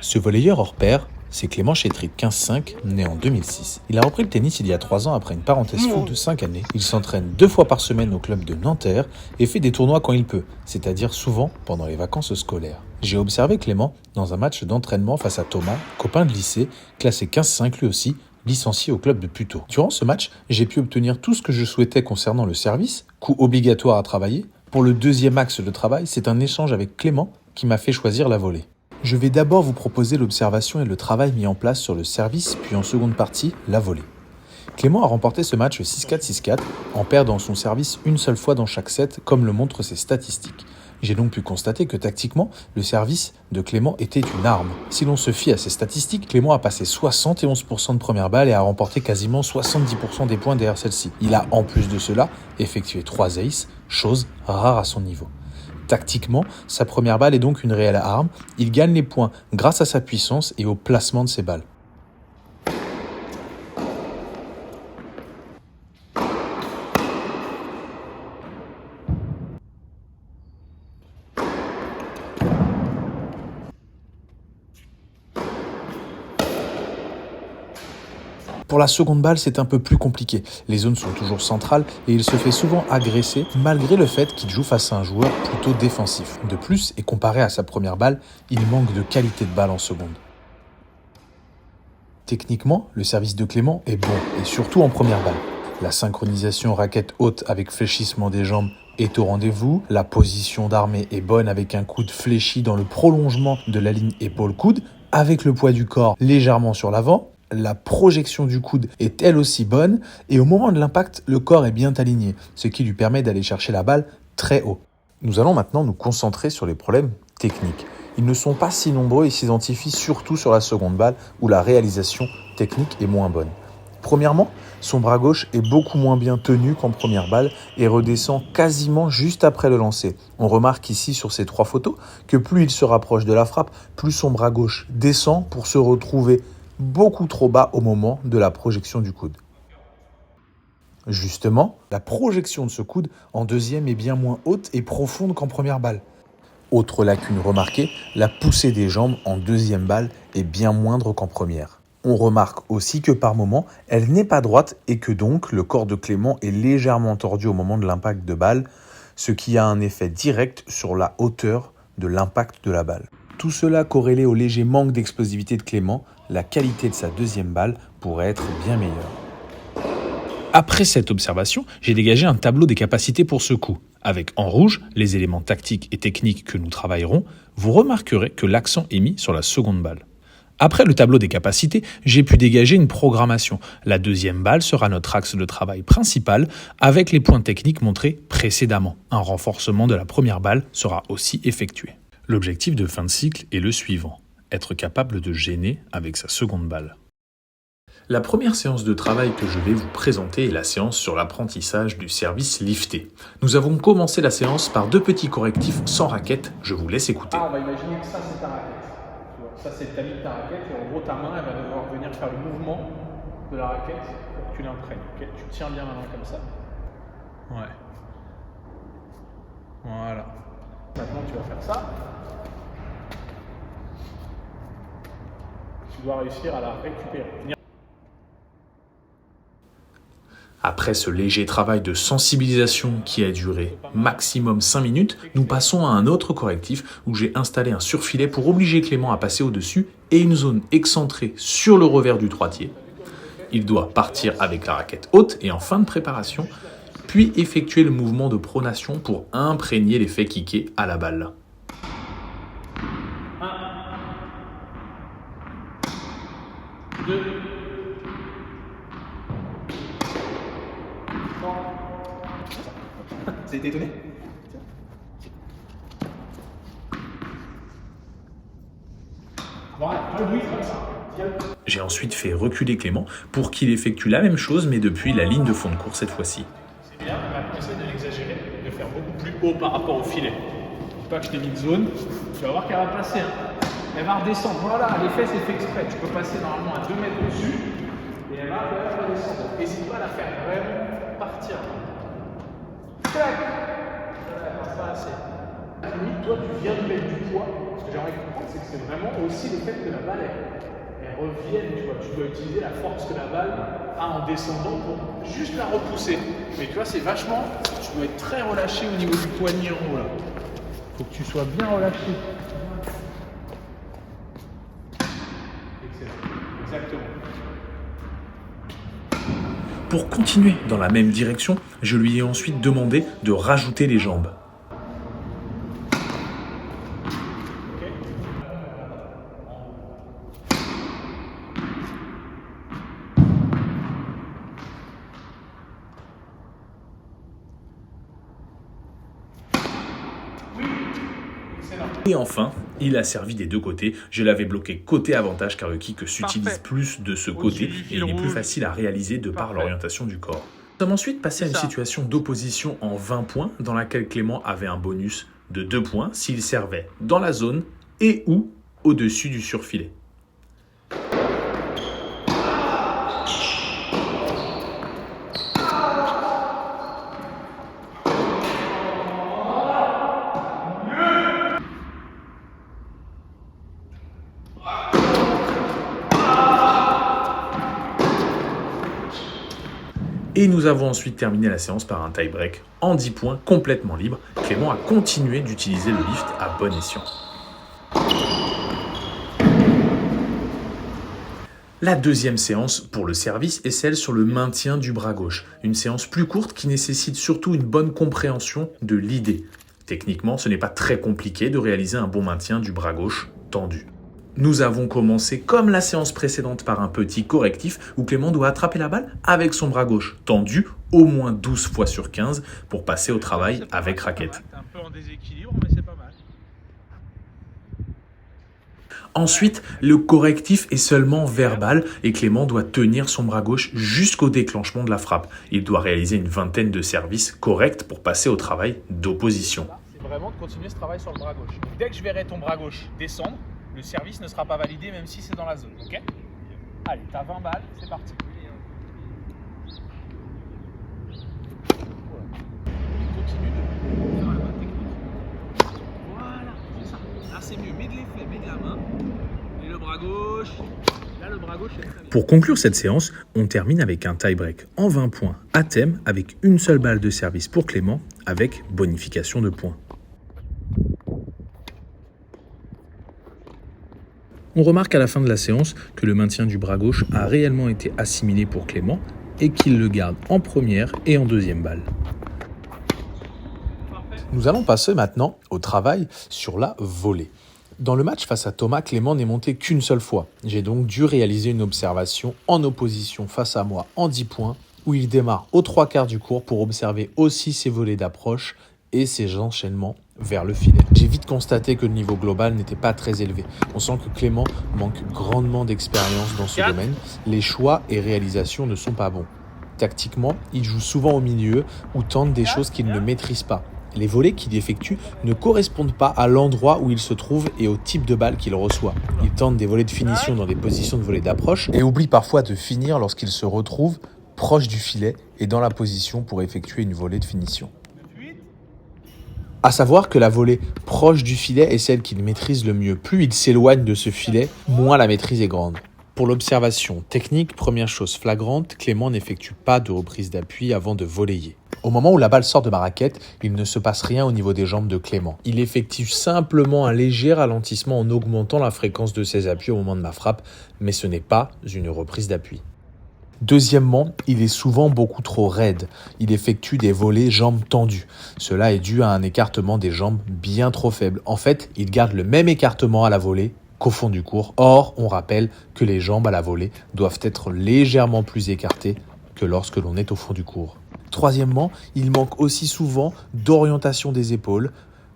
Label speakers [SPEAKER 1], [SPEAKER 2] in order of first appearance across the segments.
[SPEAKER 1] Ce volleyeur hors pair, c'est Clément Chétric, 15-5, né en 2006. Il a repris le tennis il y a 3 ans après une parenthèse foot de 5 années. Il s'entraîne 2 fois par semaine au club de Nanterre et fait des tournois quand il peut, c'est-à-dire souvent pendant les vacances scolaires. J'ai observé Clément dans un match d'entraînement face à Thomas, copain de lycée, classé 15-5 lui aussi, licencié au club de Puteaux. Durant ce match, j'ai pu obtenir tout ce que je souhaitais concernant le service, coût obligatoire à travailler. Pour le deuxième axe de travail, c'est un échange avec Clément qui m'a fait choisir la volée. Je vais d'abord vous proposer l'observation et le travail mis en place sur le service, puis en seconde partie, la volée. Clément a remporté ce match 6-4, 6-4, en perdant son service une seule fois dans chaque set, comme le montrent ses statistiques. J'ai donc pu constater que tactiquement, le service de Clément était une arme. Si l'on se fie à ses statistiques, Clément a passé 71% de première balle et a remporté quasiment 70% des points derrière celle-ci. Il a en plus de cela effectué 3 aces, chose rare à son niveau. Tactiquement, sa première balle est donc une réelle arme. Il gagne les points grâce à sa puissance et au placement de ses balles. Pour la seconde balle, c'est un peu plus compliqué. Les zones sont toujours centrales et il se fait souvent agresser malgré le fait qu'il joue face à un joueur plutôt défensif. De plus, et comparé à sa première balle, il manque de qualité de balle en seconde. Techniquement, le service de Clément est bon et surtout en première balle. La synchronisation raquette haute avec fléchissement des jambes est au rendez-vous. La position d'armée est bonne avec un coude fléchi dans le prolongement de la ligne épaule-coude avec le poids du corps légèrement sur l'avant. La projection du coude est elle aussi bonne et au moment de l'impact, le corps est bien aligné, ce qui lui permet d'aller chercher la balle très haut. Nous allons maintenant nous concentrer sur les problèmes techniques. Ils ne sont pas si nombreux et s'identifient surtout sur la seconde balle où la réalisation technique est moins bonne. Premièrement, son bras gauche est beaucoup moins bien tenu qu'en première balle et redescend quasiment juste après le lancer. On remarque ici sur ces 3 photos que plus il se rapproche de la frappe, plus son bras gauche descend pour se retrouver beaucoup trop bas au moment de la projection du coude. Justement, la projection de ce coude en deuxième est bien moins haute et profonde qu'en première balle. Autre lacune remarquée, la poussée des jambes en deuxième balle est bien moindre qu'en première. On remarque aussi que par moment, elle n'est pas droite et que donc le corps de Clément est légèrement tordu au moment de l'impact de balle, ce qui a un effet direct sur la hauteur de l'impact de la balle. Tout cela corrélé au léger manque d'explosivité de Clément, la qualité de sa deuxième balle pourrait être bien meilleure. Après cette observation, j'ai dégagé un tableau des capacités pour ce coup. Avec en rouge les éléments tactiques et techniques que nous travaillerons, vous remarquerez que l'accent est mis sur la seconde balle. Après le tableau des capacités, j'ai pu dégager une programmation. La deuxième balle sera notre axe de travail principal avec les points techniques montrés précédemment. Un renforcement de la première balle sera aussi effectué. L'objectif de fin de cycle est le suivant, être capable de gêner avec sa seconde balle. La première séance de travail que je vais vous présenter est la séance sur l'apprentissage du service lifté. Nous avons commencé la séance par 2 petits correctifs sans raquette, je vous laisse écouter.
[SPEAKER 2] On va imaginer que ça c'est ta raquette. Tu vois, ça c'est ta ligne de ta raquette et en gros ta main elle va devoir venir faire le mouvement de la raquette pour que tu l'imprègnes. Okay, tu tiens bien la main comme ça. Ouais. Voilà. Maintenant tu vas faire ça. Tu dois réussir à la récupérer.
[SPEAKER 1] Après ce léger travail de sensibilisation qui a duré maximum 5 minutes, nous passons à un autre correctif où j'ai installé un surfilet pour obliger Clément à passer au-dessus et une zone excentrée sur le revers du droitier. Il doit partir avec la raquette haute et en fin de préparation, puis effectuer le mouvement de pronation pour imprégner l'effet kické à la balle.
[SPEAKER 2] 1, 2, 3. T'as été étonné? Voilà, pas le bruit, comme ça.
[SPEAKER 1] J'ai ensuite fait reculer Clément pour qu'il effectue la même chose mais depuis la ligne de fond de cours cette fois-ci.
[SPEAKER 2] C'est bien, maintenant essaie de l'exagérer, de faire beaucoup plus haut par rapport au filet. Je dis pas que je t'ai mis de zone, tu vas voir qu'elle va passer. Elle va redescendre, voilà, l'effet c'est fait exprès. Tu peux passer normalement à 2 mètres au-dessus et elle va redescendre. N'hésite pas à la faire vraiment partir. Tac! Elle passe pas assez. limite, toi, tu viens de mettre du poids. Ce que j'aimerais comprendre, c'est que c'est vraiment aussi le fait que la balle, elle revienne. Tu vois, tu dois utiliser la force que la balle a en descendant pour juste la repousser. Mais tu vois, c'est vachement. Tu dois être très relâché au niveau du poignet en haut là. Faut que tu sois bien relâché. Excellent. Exactement.
[SPEAKER 1] Pour continuer dans la même direction, je lui ai ensuite demandé de rajouter les jambes. Et enfin, il a servi des deux côtés. Je l'avais bloqué côté avantage car le kick s'utilise plus de ce côté et il est plus facile à réaliser de par l'orientation du corps. Nous sommes ensuite passés à une situation d'opposition en 20 points dans laquelle Clément avait un bonus de 2 points s'il servait dans la zone et ou au-dessus du surfilet. Et nous avons ensuite terminé la séance par un tie-break en 10 points complètement libre. Clément a continué d'utiliser le lift à bon escient. La deuxième séance pour le service est celle sur le maintien du bras gauche. Une séance plus courte qui nécessite surtout une bonne compréhension de l'idée. Techniquement, ce n'est pas très compliqué de réaliser un bon maintien du bras gauche tendu. Nous avons commencé comme la séance précédente par un petit correctif où Clément doit attraper la balle avec son bras gauche tendu au moins 12 fois sur 15 pour passer au travail avec raquette.
[SPEAKER 2] T'es un peu en déséquilibre, mais c'est pas mal.
[SPEAKER 1] Ensuite, le correctif est seulement verbal et Clément doit tenir son bras gauche jusqu'au déclenchement de la frappe. Il doit réaliser une vingtaine de services corrects pour passer au travail d'opposition.
[SPEAKER 2] C'est vraiment de continuer ce travail sur le bras gauche. Dès que je verrai ton bras gauche descendre, le service ne sera pas validé même si c'est dans la zone, ok? Allez, t'as 20 balles, c'est parti. Continue de faire la main technique. Voilà, c'est ça. Là c'est mieux, mets de l'effet, mets de la main. Et le bras gauche. Là le bras gauche est très bien.
[SPEAKER 1] Pour conclure cette séance, on termine avec un tie-break en 20 points à thème avec une seule balle de service pour Clément avec bonification de points. On remarque à la fin de la séance que le maintien du bras gauche a réellement été assimilé pour Clément et qu'il le garde en première et en deuxième balle. Nous allons passer maintenant au travail sur la volée. Dans le match face à Thomas, Clément n'est monté qu'une seule fois. J'ai donc dû réaliser une observation en opposition face à moi en 10 points où il démarre aux 3/4 du cours pour observer aussi ses volées d'approche et ses enchaînements vers le filet. J'ai vite constaté que le niveau global n'était pas très élevé. On sent que Clément manque grandement d'expérience dans ce domaine. Les choix et réalisations ne sont pas bons. Tactiquement, il joue souvent au milieu ou tente des choses qu'il ne maîtrise pas. Les volées qu'il effectue ne correspondent pas à l'endroit où il se trouve et au type de balle qu'il reçoit. Il tente des volées de finition dans des positions de volée d'approche et oublie parfois de finir lorsqu'il se retrouve proche du filet et dans la position pour effectuer une volée de finition. À savoir que la volée proche du filet est celle qu'il maîtrise le mieux. Plus il s'éloigne de ce filet, moins la maîtrise est grande. Pour l'observation technique, première chose flagrante, Clément n'effectue pas de reprise d'appui avant de volleyer. Au moment où la balle sort de ma raquette, il ne se passe rien au niveau des jambes de Clément. Il effectue simplement un léger ralentissement en augmentant la fréquence de ses appuis au moment de ma frappe, mais ce n'est pas une reprise d'appui. Deuxièmement, il est souvent beaucoup trop raide. Il effectue des volées jambes tendues. Cela est dû à un écartement des jambes bien trop faible. En fait, il garde le même écartement à la volée qu'au fond du court. Or, on rappelle que les jambes à la volée doivent être légèrement plus écartées que lorsque l'on est au fond du court. Troisièmement, il manque aussi souvent d'orientation des épaules,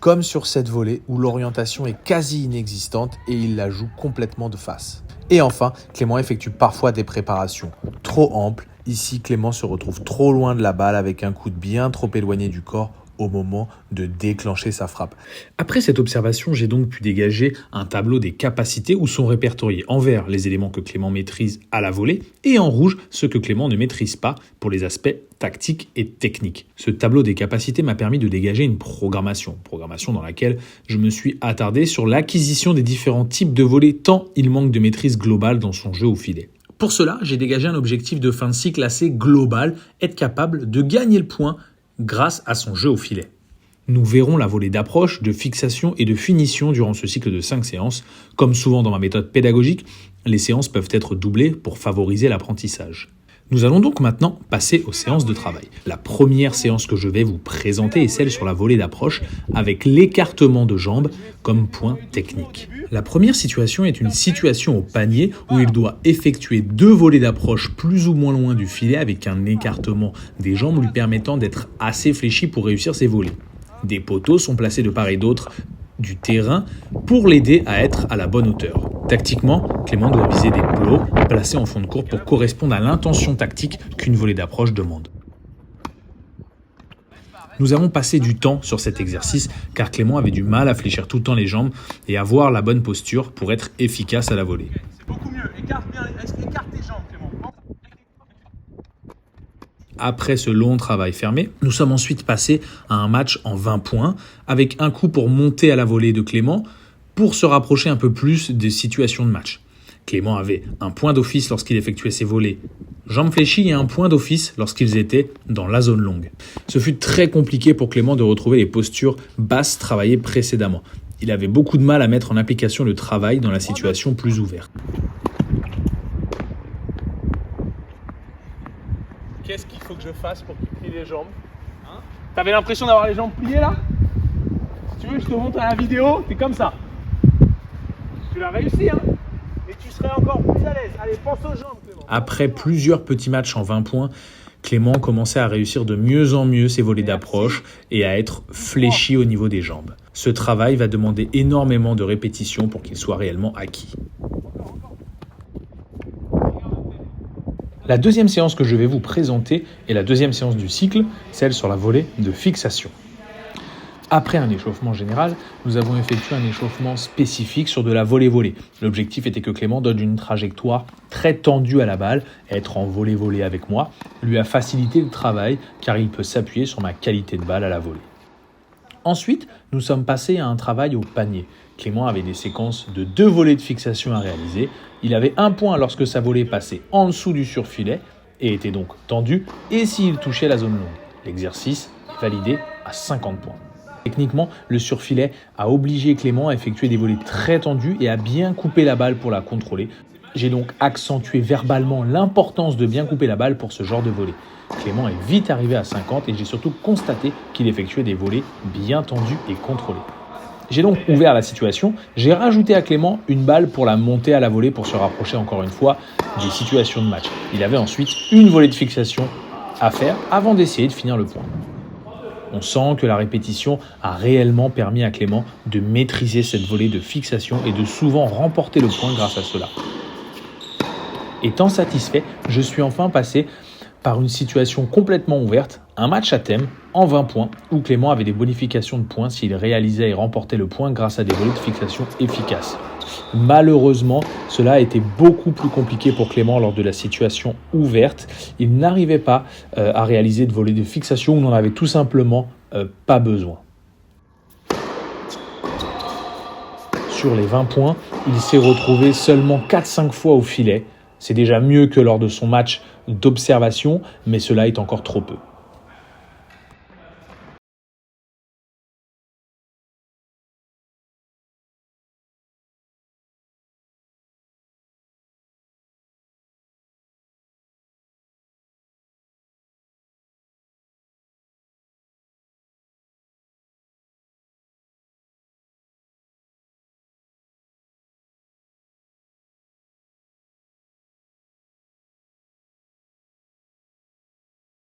[SPEAKER 1] comme sur cette volée où l'orientation est quasi inexistante et il la joue complètement de face. Et enfin, Clément effectue parfois des préparations trop amples. Ici, Clément se retrouve trop loin de la balle avec un coude bien trop éloigné du corps au moment de déclencher sa frappe.
[SPEAKER 2] Après cette observation, j'ai donc pu dégager un tableau des capacités où sont répertoriés en vert les éléments que Clément maîtrise à la volée et en rouge ceux que Clément ne maîtrise pas pour les aspects tactiques et techniques. Ce tableau des capacités m'a permis de dégager une programmation dans laquelle je me suis attardé sur l'acquisition des différents types de volées tant il manque de maîtrise globale dans son jeu au filet. Pour cela, j'ai dégagé un objectif de fin de cycle assez global, être capable de gagner le point grâce à son jeu au filet. Nous verrons la volée d'approche, de fixation et de finition durant ce cycle de 5 séances. Comme souvent dans ma méthode pédagogique, les séances peuvent être doublées pour favoriser l'apprentissage. Nous allons donc maintenant passer aux séances de travail. La première séance que je vais vous présenter est celle sur la volée d'approche avec l'écartement de jambes comme point technique. La première situation est une situation au panier où il doit effectuer 2 volées d'approche plus ou moins loin du filet avec un écartement des jambes lui permettant d'être assez fléchi pour réussir ses volées. Des poteaux sont placés de part et d'autre du terrain pour l'aider à être à la bonne hauteur. Tactiquement, Clément doit viser des plots placés en fond de courte pour correspondre à l'intention tactique qu'une volée d'approche demande. Nous avons passé du temps sur cet exercice car Clément avait du mal à fléchir tout le temps les jambes et avoir la bonne posture pour être efficace à la volée.
[SPEAKER 3] C'est beaucoup mieux. Écarte tes jambes, Clément.
[SPEAKER 2] Après ce long travail fermé, nous sommes ensuite passés à un match en 20 points avec un coup pour monter à la volée de Clément pour se rapprocher un peu plus des situations de match. Clément avait un point d'office lorsqu'il effectuait ses volées jambes fléchies et un point d'office lorsqu'ils étaient dans la zone longue. Ce fut très compliqué pour Clément de retrouver les postures basses travaillées précédemment. Il avait beaucoup de mal à mettre en application le travail dans la situation plus ouverte.
[SPEAKER 3] Qu'est-ce qu'il faut que je fasse pour qu'il plie les jambes? T'avais l'impression d'avoir les jambes pliées là? Si tu veux, je te montre à la vidéo, t'es comme ça. Tu l'as réussi, hein? Et tu serais encore plus à l'aise. Allez, pense aux jambes, Clément.
[SPEAKER 2] Après plusieurs petits matchs en 20 points, Clément commençait à réussir de mieux en mieux ses volées d'approche et à être fléchi au niveau des jambes. Ce travail va demander énormément de répétitions pour qu'il soit réellement acquis. La deuxième séance que je vais vous présenter est la deuxième séance du cycle, celle sur la volée de fixation. Après un échauffement général, nous avons effectué un échauffement spécifique sur de la volée-volée. L'objectif était que Clément donne une trajectoire très tendue à la balle. Être en volée-volée avec moi lui a facilité le travail car il peut s'appuyer sur ma qualité de balle à la volée. Ensuite, nous sommes passés à un travail au panier. Clément avait des séquences de 2 volées de fixation à réaliser. Il avait 1 point lorsque sa volée passait en dessous du surfilet et était donc tendue et s'il touchait la zone longue. L'exercice est validé à 50 points. Techniquement, le surfilet a obligé Clément à effectuer des volées très tendues et à bien couper la balle pour la contrôler. J'ai donc accentué verbalement l'importance de bien couper la balle pour ce genre de volée. Clément est vite arrivé à 50 et j'ai surtout constaté qu'il effectuait des volées bien tendues et contrôlées. J'ai donc ouvert la situation, j'ai rajouté à Clément une balle pour la monter à la volée pour se rapprocher encore une fois des situations de match. Il avait ensuite une volée de fixation à faire avant d'essayer de finir le point. On sent que la répétition a réellement permis à Clément de maîtriser cette volée de fixation et de souvent remporter le point grâce à cela. Étant satisfait, je suis enfin passé par une situation complètement ouverte, un match à thème en 20 points où Clément avait des bonifications de points s'il réalisait et remportait le point grâce à des volées de fixation efficaces. Malheureusement, cela a été beaucoup plus compliqué pour Clément lors de la situation ouverte. Il n'arrivait pas à réaliser de volées de fixation où on n'en avait tout simplement pas besoin. Sur les 20 points, il s'est retrouvé seulement 4-5 fois au filet. C'est déjà mieux que lors de son match d'observation, mais cela est encore trop peu.